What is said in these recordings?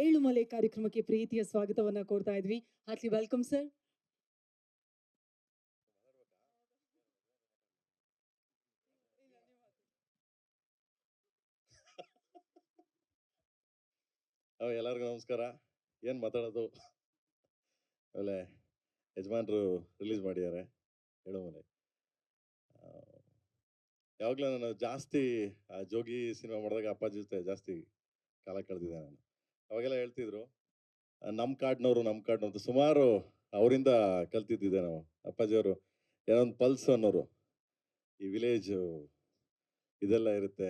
ಏಳುಮಲೆ ಕಾರ್ಯಕ್ರಮಕ್ಕೆ ಪ್ರೀತಿಯ ಸ್ವಾಗತವನ್ನ ಕೋರ್ತಾ ಇದ್ವಿ. Heartly welcome sir. ಎಲ್ಲರಿಗೂ ನಮಸ್ಕಾರ. ಏನು ಮಾತಾಡೋದು, ಆಮೇಲೆ ಯಜಮಾನ್ರು ರಿಲೀಸ್ ಮಾಡಿದ್ದಾರೆ ಏಳುಮಲೆ. ಯಾವಾಗಲೂ ನಾನು ಜಾಸ್ತಿ ಜೋಗಿ ಸಿನಿಮಾ ಮಾಡಿದಾಗ ಅಪ್ಪಾಜಿ ಜೊತೆ ಜಾಸ್ತಿ ಕಾಲ ಕಳೆದಿದ್ದೆ ನಾನು. ಅವಾಗೆಲ್ಲ ಹೇಳ್ತಿದ್ರು ನಮ್ಮ ಕಾಡ್ನವರು ಅಂತ ಸುಮಾರು ಅವರಿಂದ ಕಲ್ತಿದ್ದಿದ್ದೆ ನಾವು. ಅಪ್ಪಾಜಿಯವರು ಏನೋ ಒಂದು ಪಲ್ಸ್ ಅನ್ನೋರು, ಈ ವಿಲೇಜ್ ಇದೆಲ್ಲ ಇರುತ್ತೆ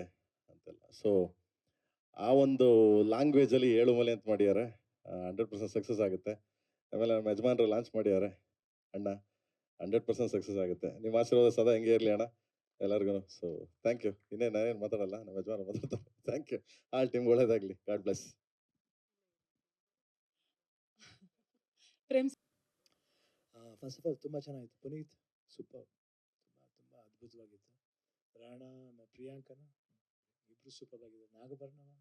ಅಂತೆಲ್ಲ. ಸೊ ಆ ಒಂದು ಲ್ಯಾಂಗ್ವೇಜಲ್ಲಿ ಏಳುಮಲೆ ಅಂತ ಮಾಡಿದ್ದಾರೆ. 100% ಸಕ್ಸಸ್ ಆಗುತ್ತೆ. ಆಮೇಲೆ ನಮ್ಮ ಯಜಮಾನ್ರು ಲಾಂಚ್ ಮಾಡಿದ್ದಾರೆ, ಅಣ್ಣ 100% ಸಕ್ಸಸ್ ಆಗುತ್ತೆ. ನಿಮ್ಮ ಆಶೀರ್ವಾದ ಸದಾ ಹೆಂಗೆ ಇರಲಿ ಅಣ್ಣ ಎಲ್ಲರಿಗೂ. So thank you. ನಾನೇನು ಮಾತಾಡಲ್ಲ, ನಮ್ಮ ಯಜಮಾನ ಮಾತಾಡ್ತಾರೆ. Thank you. ಆಲ್ ಟೀಮ್ ಒಳ್ಳೇದಾಗಲಿ. God bless. First of all ತುಂಬ ಚೆನ್ನಾಗಿತ್ತು. ಪುನೀತ್ ಸೂಪರ್, ತುಂಬ ಅದ್ಭುತವಾಗಿತ್ತು. ರಾಣ, ಪ್ರಿಯಾಂಕನ ಇಬ್ಬರು ಸೂಪರ್ ಆಗಿದೆ. ನಾಗಭರಣವ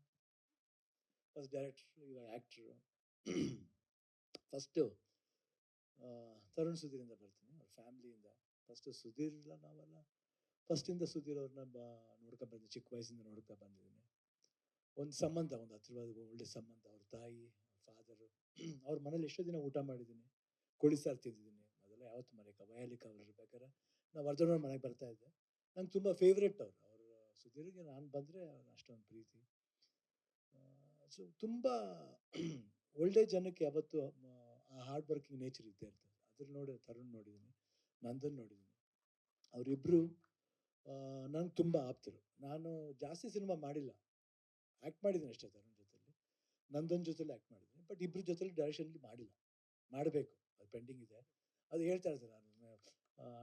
ಫಸ್ಟ್ ಡೈರೆಕ್ಟ್ರು, ಇವಾಗ ಆ್ಯಕ್ಟ್ರು. ಫಸ್ಟು ತರುಣ್ ಸುಧೀರಿಂದ ಬರ್ತೀನಿ, ಅವ್ರ ಫ್ಯಾಮ್ಲಿಯಿಂದ. ಫಸ್ಟು ಸುಧೀರ್ ಇಲ್ಲ, ನಾವೆಲ್ಲ ಫಸ್ಟಿಂದ ಸುಧೀರ್ ಅವ್ರನ್ನ ನೋಡ್ಕೊಂಡು ಬಂದಿದ್ದೀನಿ, ಚಿಕ್ಕ ವಯಸ್ಸಿಂದ ನೋಡ್ಕೊಂಡು ಬಂದಿದ್ದೀನಿ. ಒಂದು ಸಂಬಂಧ, ಒಂದು ಹತ್ರವಾದ ಒಳ್ಳೆ ಸಂಬಂಧ. ಅವ್ರ ತಾಯಿ, ಫಾದರು, ಅವ್ರ ಮನೇಲಿ ಎಷ್ಟೋ ದಿನ ಊಟ ಮಾಡಿದ್ದೀನಿ, ಕೋಳಿ ಸಾರು ತಿಂದಿದ್ದೀನಿ. ಅದೆಲ್ಲ ಯಾವತ್ತು ಮನೆಗೆ ವಯಾಲಿಕ ಅವ್ರು ಇರ್ಬೇಕಾದ್ರೆ ನಾವು ವರ್ಧನವ್ರ ಮನೆಗೆ ಬರ್ತಾ ಇದ್ದೆ. ನಂಗೆ ತುಂಬ ಫೇವ್ರೇಟ್ ಅವರು. ಸುಧೀರ್ಗೆ ನಾನು ಬಂದರೆ ಅಷ್ಟೊಂದು ಪ್ರೀತಿ. ಸೊ ತುಂಬ ಒಳ್ಳೆ ಜನಕ್ಕೆ ಯಾವತ್ತು ಆ ಹಾರ್ಡ್ ವರ್ಕಿಂಗ್ ನೇಚರ್ ಇದ್ದೇ ಇರ್ತದೆ. ಅದ್ರ ನೋಡಿ ತರುಣ್ ನೋಡಿದ್ದೀನಿ, ನಂದನ್ ನೋಡಿದ್ದೀನಿ. ಅವರಿಬ್ಬರು ನಂಗೆ ತುಂಬ ಆಪ್ತರು. ನಾನು ಜಾಸ್ತಿ ಸಿನಿಮಾ ಮಾಡಿಲ್ಲ, ಆ್ಯಕ್ಟ್ ಮಾಡಿದ್ದೀನಿ ಅಷ್ಟೇ. ತರುಣ್ ಜೊತೆಲಿ, ನಂದನ್ ಜೊತೆಲಿ ಆ್ಯಕ್ಟ್ ಮಾಡಿದ್ದೀನಿ. ಬಟ್ ಇಬ್ಬರ ಜೊತೆಲಿ ಡೈರೆಕ್ಷನ್ಲಿ ಮಾಡಿಲ್ಲ, ಮಾಡಬೇಕು, ಅದು ಪೆಂಡಿಂಗ್ ಇದೆ. ಅದು ಹೇಳ್ತಾ ಇರ್ತಾರೆ, ನಾನು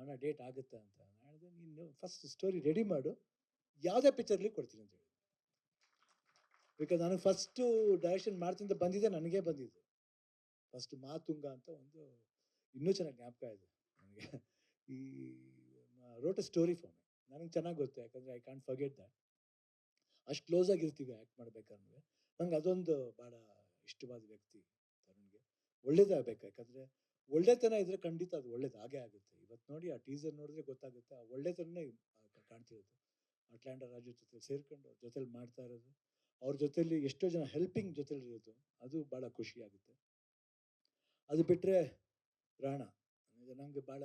ಅಣ್ಣ ಡೇಟ್ ಆಗುತ್ತೆ ಅಂತ. ನಾನು ಹೇಳಿದೆ, ನೀನು ಫಸ್ಟ್ ಸ್ಟೋರಿ ರೆಡಿ ಮಾಡು, ಯಾವುದೇ ಪಿಕ್ಚರ್ಲಿ ಕೊಡ್ತೀನಿ ಅಂತ ಹೇಳಿ. ಬಿಕಾಸ್ ನನಗೆ ಫಸ್ಟು ಡೈರೆಕ್ಷನ್ ಮಾಡ್ತಿಂದ ಬಂದಿದ್ದೆ, ನನಗೇ ಬಂದಿದ್ದು ಫಸ್ಟ್ ಮಾತುಂಗ ಅಂತ ಒಂದು, ಇನ್ನೂ ಚೆನ್ನಾಗಿ ಜ್ಞಾಪಕ ಇದೆ ನನಗೆ. ಈ wrote a story for me, ನನಗೆ ಚೆನ್ನಾಗಿ ಗೊತ್ತು. ಯಾಕಂದರೆ ಐ ಕಾಂಟ್ ಫರ್ಗೆಟ್ ದ್ಯಾಟ್. ಅಷ್ಟು ಕ್ಲೋಸ್ ಆಗಿರ್ತೀವಿ ಆ್ಯಕ್ಟ್ ಮಾಡ್ಬೇಕಾದ್ರೆ. ನಂಗೆ ಅದೊಂದು ಭಾಳ ಇಷ್ಟವಾದ ವ್ಯಕ್ತಿ ತರುಣ್ಗೆ. ಒಳ್ಳೇದಾಗಬೇಕು, ಯಾಕಂದರೆ ಒಳ್ಳೆತನ ಇದ್ದರೆ ಖಂಡಿತ ಅದು ಒಳ್ಳೇದು ಆಗೇ ಆಗುತ್ತೆ. ಇವತ್ತು ನೋಡಿ, ಆ ಟೀಸರ್ ನೋಡಿದ್ರೆ ಗೊತ್ತಾಗುತ್ತೆ, ಆ ಒಳ್ಳೆತನನೇ ಕಾಣ್ತಿರೋದು. ಅಟ್ಲಾಂಟಾ ರಾಜು ಜೊತೆ ಸೇರ್ಕೊಂಡು ಅವ್ರ ಜೊತೆಲಿ ಮಾಡ್ತಾ ಇರೋದು, ಅವ್ರ ಜೊತೆಲಿ ಎಷ್ಟೋ ಜನ ಹೆಲ್ಪಿಂಗ್ ಜೊತೆಲಿ ಇರೋದು, ಅದು ಭಾಳ ಖುಷಿಯಾಗುತ್ತೆ. ಅದು ಬಿಟ್ಟರೆ ರಾಣ ನನಗೆ ಭಾಳ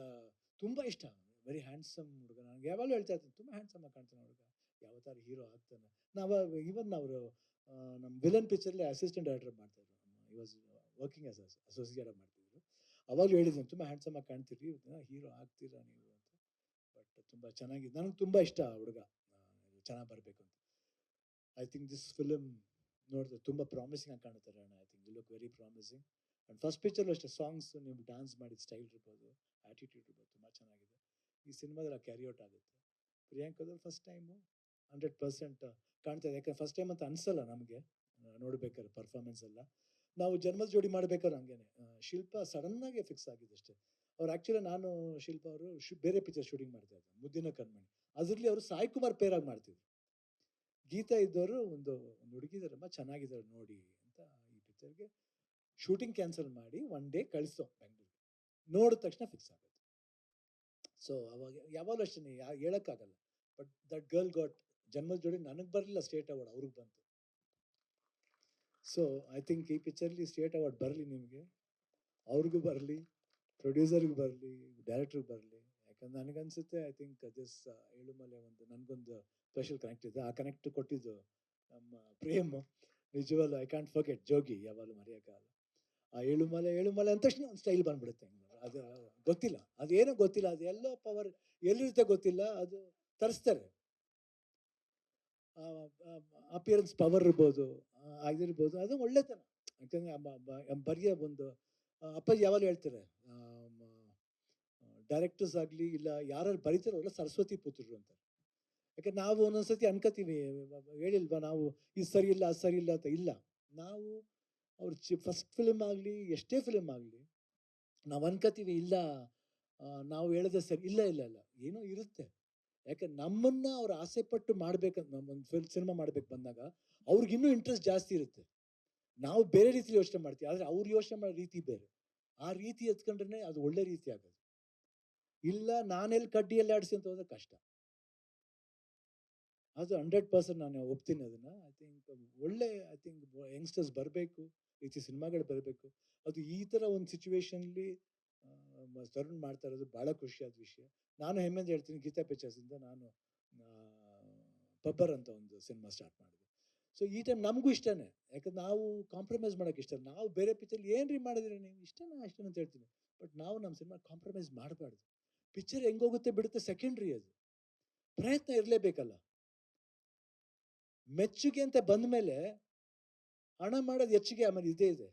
ತುಂಬ ಇಷ್ಟ. ವೆರಿ ಹ್ಯಾಂಡ್ಸಮ್ ಹುಡುಗ. ನನಗೆ ಯಾವಾಗಲೂ ಹೇಳ್ತಾ ಇರ್ತೀನಿ, ತುಂಬ ಹ್ಯಾಂಡ್ಸಮ್ ಆಗಿ ಕಾಣ್ತಾನೆ ಹುಡುಗ, ಯಾವ ಥರ ಹೀರೋ ಆಗ್ತಾನೆ. ನಾವು ಇವನ್ ಅವರು ನಮ್ಮ ವಿಲನ್ ಪಿಕ್ಚರ್ಲಿ ಅಸಿಸ್ಟೆಂಟ್ ಡೈರೆಕ್ಟರ್ ಮಾಡ್ತಾಯಿದ್ರು. ಈ ವಾಸ್ ವರ್ಕಿಂಗ್ ಆಸ್ ಅಸೋಸಿಯೇಟ್ ಆಗಿ ಮಾಡ್ತಿದ್ರು. ಅವಾಗಲೂ ಹೇಳಿದ್ದೀನಿ, ತುಂಬ ಹ್ಯಾಂಡ್ಸಮ್ ಆಗಿ ಕಾಣ್ತೀರಿ, ಹೀರೋ ಆಗ್ತೀರಾ ನೀವು ಅಂತ. ಬಟ್ ತುಂಬ ಚೆನ್ನಾಗಿದೆ. ನನಗೆ ತುಂಬ ಇಷ್ಟ ಆ ಹುಡುಗ, ಚೆನ್ನಾಗಿ ಬರಬೇಕು ಅಂತ. ಐ ಥಿಂಕ್ ದಿಸ್ ಫಿಲಮ್ ನೋಡಿದ್ರೆ ತುಂಬ ಪ್ರಾಮಿಸಿಂಗ್ ಆಗಿ ಕಾಣುತ್ತೆ Rana. I think you look very promising. And first ಪಿಕ್ಚರ್ಲು ಅಷ್ಟೇ, ಸಾಂಗ್ಸ್ ನೀವು ಡ್ಯಾನ್ಸ್ ಮಾಡಿದ ಸ್ಟೈಲ್ ಇರ್ಬೋದು, ಆ್ಯಟಿಟ್ಯೂಡ್ ಇರ್ಬೋದು, ತುಂಬ ಚೆನ್ನಾಗಿದೆ. ಈ ಸಿನಿಮಾದಲ್ಲಿ ಕ್ಯಾರಿ ಔಟ್ ಆಗುತ್ತೆ. ಪ್ರಿಯಾಂಕದಲ್ಲಿ ಫಸ್ಟ್ ಟೈಮು 100% ಕಾಣ್ತಾ ಇದೆ. ಯಾಕಂದ್ರೆ ಫಸ್ಟ್ ಟೈಮ್ ಅಂತ ಅನಿಸಲ್ಲ ನಮಗೆ ನೋಡ್ಬೇಕಾದ್ರೆ ಪರ್ಫಾರ್ಮೆನ್ಸ್ ಎಲ್ಲ. ನಾವು ಜನ್ಮದ ಜೋಡಿ ಮಾಡ್ಬೇಕಾದ್ರೆ ಹಂಗೇನೆ. ಶಿಲ್ಪ ಸಡನ್ನಾಗಿ ಫಿಕ್ಸ್ ಆಗಿದೆ ಅಷ್ಟೇ. ಅವ್ರು ಆ್ಯಕ್ಚುಲಿ, ನಾನು ಶಿಲ್ಪ ಅವರು ಬೇರೆ ಪಿಕ್ಚರ್ ಶೂಟಿಂಗ್ ಮಾಡ್ತಾ ಇದ್ದೆ, ಮುದ್ದಿನ ಕಣ್ಮಣಿ. ಅದರಲ್ಲಿ ಅವರು ಸಾಯಿ ಕುಮಾರ್ ಪೇರಾಗಿ ಮಾಡ್ತಿದ್ರು. ಗೀತಾ ಇದ್ದವರು ಒಂದು ಹುಡುಗಿದಾರಮ್ಮ ಚೆನ್ನಾಗಿದ್ದಾರೆ ನೋಡಿ ಅಂತ ಈ ಪಿಕ್ಚರ್ಗೆ ಶೂಟಿಂಗ್ ಕ್ಯಾನ್ಸಲ್ ಮಾಡಿ ಒನ್ ಡೇ ಕಳಿಸೋ ಬೆಂಗಳೂರಿಗೆ. ನೋಡಿದ ತಕ್ಷಣ ಫಿಕ್ಸ್ ಆಗುತ್ತೆ. ಸೊ ಅವಾಗ ಯಾವಾಗಲೂ ಅಷ್ಟೇ, ಹೇಳೋಕ್ಕಾಗಲ್ಲ. ಬಟ್ ದಟ್ ಗರ್ಲ್ ಗಾಟ್ ಜನ್ಮದ ಜೋಡಿ. ನನಗೆ ಬರಲಿಲ್ಲ ಸ್ಟೇಟ್ ಅವಾರ್ಡ್, ಅವ್ರಿಗೆ ಬಂತು. ಸೊ ಐ ಥಿಂಕ್ ಈ ಪಿಕ್ಚರ್ಲಿ ಸ್ಟೇಟ್ ಅವಾರ್ಡ್ ಬರಲಿ ನಿಮಗೆ, ಅವ್ರಿಗೂ ಬರಲಿ, ಪ್ರೊಡ್ಯೂಸರ್ಗೂ ಬರಲಿ, ಡೈರೆಕ್ಟ್ರಿಗೆ ಬರಲಿ. ಯಾಕಂದ್ರೆ ನನಗನ್ಸುತ್ತೆ, ಐ ಥಿಂಕ್ ದಿಸ್ ಏಳುಮಲೆ ಒಂದು ನನಗೊಂದು ಸ್ಪೆಷಲ್ ಕನೆಕ್ಟ್ ಇದೆ. ಆ ಕನೆಕ್ಟ್ ಕೊಟ್ಟಿದ್ದು ನಮ್ಮ ಪ್ರೇಮ್. ನಿಜವಲ್ಲೂ ಐ ಕಾಂಟ್ ಫರ್ಗೆಟ್. ಜೋಗಿ ಯಾವಾಗಲೂ ಮರೆಯೋಕ್ಕಾಗಲ್ಲ. ಆ ಏಳುಮಲೆ ಅಂದ ತಕ್ಷಣ ಒಂದು ಸ್ಟೈಲ್ ಬಂದ್ಬಿಡುತ್ತೆ. ಅದು ಗೊತ್ತಿಲ್ಲ, ಅದೇನೋ ಗೊತ್ತಿಲ್ಲ, ಅದು ಎಲ್ಲೋ ಪವರ್ ಎಲ್ಲಿರುತ್ತೆ ಗೊತ್ತಿಲ್ಲ, ಅದು ತರಿಸ್ತಾರೆ. ಅಪಿಯರೆನ್ಸ್ ಪವರ್ ಇರ್ಬೋದು, ಆಗಿರ್ಬೋದು, ಅದು ಒಳ್ಳೆತನ. ಯಾಕಂದರೆ ಬರಿಯ ಒಂದು ಅಪ್ಪಾಜಿ ಯಾವಾಗಲೂ ಹೇಳ್ತಾರೆ, ಡೈರೆಕ್ಟರ್ಸ್ ಆಗಲಿ ಇಲ್ಲ ಯಾರು ಬರೀತಾರೋ ಅವರೆಲ್ಲ ಸರಸ್ವತಿ ಪುತ್ರರು ಅಂತ. ಯಾಕಂದ್ರೆ ನಾವು ಒಂದೊಂದ್ಸತಿ ಅನ್ಕೋತೀವಿ, ಹೇಳಿಲ್ವಾ ನಾವು, ಇದು ಸರಿ ಇಲ್ಲ ಅದು ಸರಿ ಇಲ್ಲ ಅಂತ. ಇಲ್ಲ, ನಾವು ಅವ್ರ ಫಸ್ಟ್ ಫಿಲ್ಮ್ ಆಗಲಿ, ಎಷ್ಟೇ ಫಿಲ್ಮ್ ಆಗಲಿ, ನಾವು ಅನ್ಕೋತೀವಿ ಇಲ್ಲ ನಾವು ಹೇಳಿದ್ರೆ ಸರಿ. ಇಲ್ಲ ಇಲ್ಲ ಇಲ್ಲ, ಏನೋ ಇರುತ್ತೆ. ಯಾಕಂದ್ರೆ ನಮ್ಮನ್ನ ಅವ್ರು ಆಸೆ ಪಟ್ಟು ಮಾಡ್ಬೇಕಂತ, ನಮ್ಮೊಂದು ಸಿನಿಮಾ ಮಾಡ್ಬೇಕು ಬಂದಾಗ ಅವ್ರಿಗಿನ್ನೂ ಇಂಟ್ರೆಸ್ಟ್ ಜಾಸ್ತಿ ಇರುತ್ತೆ. ನಾವು ಬೇರೆ ರೀತಿಲಿ ಯೋಚನೆ ಮಾಡ್ತೀವಿ, ಆದರೆ ಅವ್ರು ಯೋಚನೆ ಮಾಡೋ ರೀತಿ ಬೇರೆ. ಆ ರೀತಿ ಎತ್ಕೊಂಡ್ರೆ ಅದು ಒಳ್ಳೆ ರೀತಿ ಆಗೋದು. ಇಲ್ಲ ನಾನೆಲ್ಲಿ ಕಡ್ಡಿಯಲ್ಲಿ ಆಡಿಸಿ ಅಂತ ಹೋದ್ರೆ ಕಷ್ಟ. ಅದು 100% ನಾನು ಒಪ್ತೀನಿ ಅದನ್ನ. ಐ ಥಿಂಕ್ ಒಳ್ಳೆ ಯಂಗ್ಸ್ಟರ್ಸ್ ಬರಬೇಕು, ಈ ರೀತಿ ಸಿನಿಮಾಗಳು ಬರಬೇಕು. ಅದು ಈ ಥರ ಒಂದು ಸಿಚುವೇಶನ್ಲಿ ತರುಣ್ ಮಾಡ್ತಾ ಇರೋದು ಭಾಳ ಖುಷಿಯಾದ ವಿಷಯ. ನಾನು ಹೆಮ್ಮೆಯಿಂದ ಹೇಳ್ತೀನಿ, ಗೀತಾ ಪಿಕ್ಚರ್ಸಿಂದ ನಾನು ಬಬ್ಬರ್ ಅಂತ ಒಂದು ಸಿನಿಮಾ ಸ್ಟಾರ್ಟ್ ಮಾಡಿದೆ. ಸೊ ಈ ಟೈಮ್ ನಮಗೂ ಇಷ್ಟನೇ, ಯಾಕಂದ್ರೆ ನಾವು ಕಾಂಪ್ರಮೈಸ್ ಮಾಡೋಕೆ ಇಷ್ಟ. ನಾವು ಬೇರೆ ಪಿಕ್ಚರ್ ಏನ್ರಿ ಮಾಡಿದ್ರಿ ನೀವು, ಇಷ್ಟನಾ ಅಷ್ಟೇ ಅಂತ ಹೇಳ್ತೀನಿ. ಬಟ್ ನಾವು ನಮ್ಮ ಸಿನಿಮಾ ಕಾಂಪ್ರಮೈಸ್ ಮಾಡಬಾರ್ದು. ಪಿಕ್ಚರ್ ಹೆಂಗೋಗುತ್ತೆ ಬಿಡುತ್ತೆ ಸೆಕೆಂಡ್ರಿ, ಅದು ಪ್ರಯತ್ನ ಇರಲೇಬೇಕಲ್ಲ. ಮೆಚ್ಚುಗೆ ಅಂತ ಬಂದ ಮೇಲೆ ಹಣ ಮಾಡೋದು ಹೆಚ್ಚಿಗೆ, ಆಮೇಲೆ ಇದೇ ಇದೆ,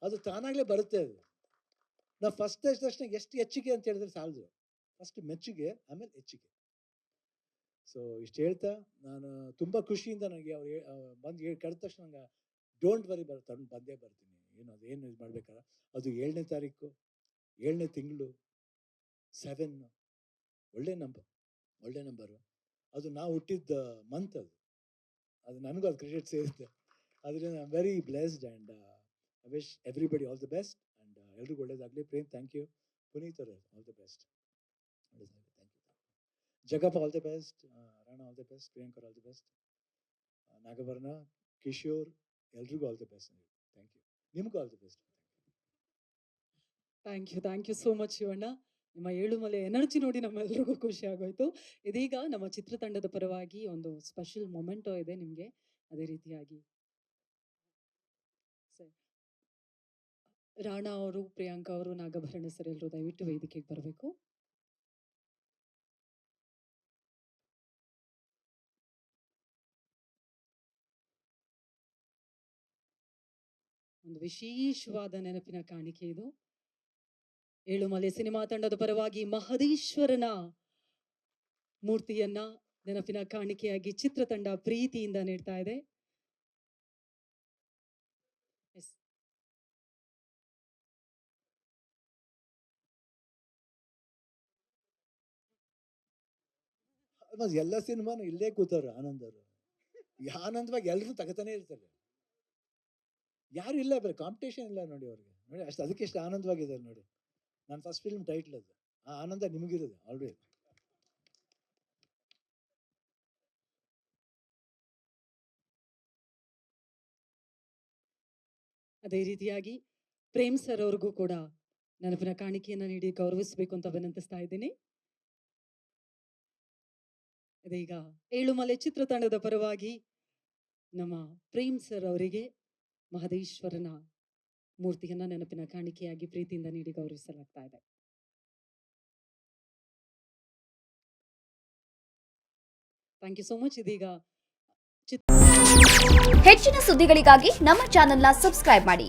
ಅದು ತಾನಾಗಲೇ ಬರುತ್ತೆ. ಅದು ನಾವು ಫಸ್ಟ್ ತಕ್ಷಣ ಎಷ್ಟು ಹೆಚ್ಚಿಗೆ ಅಂತ ಹೇಳಿದ್ರೆ ಸಾಲದು. ಫಸ್ಟ್ ಮೆಚ್ಚುಗೆ, ಆಮೇಲೆ ಹೆಚ್ಚಿಗೆ. ಸೊ ಇಷ್ಟು ಹೇಳ್ತಾ ನಾನು ತುಂಬ ಖುಷಿಯಿಂದ ನನಗೆ ಅವ್ರು ಬಂದು ಕರೆದ ತಕ್ಷಣ ನಂಗೆ ಡೋಂಟ್ ವರಿ ತಗೊಂಡು ಬಂದೇ ಬರ್ತೀನಿ. ಏನು ಇದು ಮಾಡ್ಬೇಕಲ್ಲ. ಅದು 7ನೇ ತಾರೀಕು 7ನೇ ತಿಂಗಳು 7, ಒಳ್ಳೆ ನಂಬರು. ಅದು ನಾವು ಹುಟ್ಟಿದ್ದ ಮಂತ್, ಅದು ನನಗೂ ಅದು ಕ್ರೆಡಿಟ್ ಸೇರುತ್ತೆ. ಅದರಿಂದ I am very blessed and I wish everybody all the best. And ಎಲ್ರಿಗೂ ಒಳ್ಳೇದಾಗಲಿ. Prem thank you. ಪುನೀತ್ ಅವರೇ ಆಲ್ ದ ಬೆಸ್ಟ್. ಒಳ್ಳೇದಾಗಲಿ. Thank you. Jagappa all the best. Rana all the best. Priyankar all the best. Nagabharana, Kishore, ಎಲ್ರಿಗೂ all the best. Thank you. ನಿಮಗೂ all the best. Thank you so much Shivanna. ನಿಮ್ಮ ಏಳುಮಲೆ energy ನೋಡಿ ನಮ್ಮೆಲ್ಲರಿಗೂ ಖುಷಿ ಆಗೋಯ್ತು. ಇದೀಗ ನಮ್ಮ ಚಿತ್ರತಂಡದ ಪರವಾಗಿ ಒಂದು ಸ್ಪೆಷಲ್ ಮೊಮೆಂಟೋ ಇದೆ ನಿಮಗೆ. ಅದೇ ರೀತಿಯಾಗಿ ರಾಣಾ ಅವರು, ಪ್ರಿಯಾಂಕಾ ಅವರು, ನಾಗಭರಣ ಸರ್ ಎಲ್ಲರೂ ದಯವಿಟ್ಟು ವೇದಿಕೆಗೆ ಬರಬೇಕು. ಒಂದು ವಿಶೇಷವಾದ ನೆನಪಿನ ಕಾಣಿಕೆ ಇದು. ಏಳುಮಲೆ ಸಿನಿಮಾ ತಂಡದ ಪರವಾಗಿ ಮಹದೇಶ್ವರನ ಮೂರ್ತಿಯನ್ನ ನೆನಪಿನ ಕಾಣಿಕೆಯಾಗಿ ಚಿತ್ರತಂಡ ಪ್ರೀತಿಯಿಂದ ನೀಡ್ತಾ ಇದೆ. ಎಲ್ಲ ಸಿನಿಮಾನು ಇಲ್ಲೇ ಕೂತವ್ರು ಆನಂದವರು. ಆನಂದವಾಗಿ ಎಲ್ಲರೂ ತಗತಾನೆ ಇರ್ತಾರೆ. ಯಾರು ಇಲ್ಲ, ಬೇರೆ ಕಾಂಪಿಟೇಷನ್ ಇಲ್ಲ ನೋಡಿ ಅವ್ರಿಗೆ. ನೋಡಿ ಅಷ್ಟು, ಅದಕ್ಕೆ ಎಷ್ಟು ಆನಂದವಾಗಿದ್ದಾರೆ ನೋಡಿ. ನನ್ನ ಫಸ್ಟ್ ಫಿಲ್ಮ್ ಟೈಟ್ಲ್ ಅದು. ಆ ಆನಂದ ನಿಮಗಿರೋದು ಆಲ್ರೆಡಿ. ಅದೇ ರೀತಿಯಾಗಿ ಪ್ರೇಮ್ ಸರ್ ಅವ್ರಿಗೂ ಕೂಡ ನೆನಪಿನ ಕಾಣಿಕೆಯನ್ನು ನೀಡಿ ಗೌರವಿಸಬೇಕು ಅಂತ ವಿನಂತಿಸ್ತಾ ಇದ್ದೀನಿ. ಇದೀಗ ಏಳುಮಲೆ ಚಿತ್ರತಂಡದ ಪರವಾಗಿ ನಮ್ಮ ಪ್ರೇಮ್ ಸರ್ ಅವರಿಗೆ ಮಹದೇಶ್ವರನ ಮೂರ್ತಿಯನ್ನ ನೆನಪಿನ ಕಾಣಿಕೆಯಾಗಿ ಪ್ರೀತಿಯಿಂದ ನೀಡಿ ಗೌರವಿಸಲಾಗ್ತಾ ಇದೆ. Thank you so much. ಇದೀಗ ಹೆಚ್ಚಿನ ಸುದ್ದಿಗಳಿಗಾಗಿ ನಮ್ಮ ಚಾನೆಲ್ನ ಸಬ್ಸ್ಕ್ರೈಬ್ ಮಾಡಿ.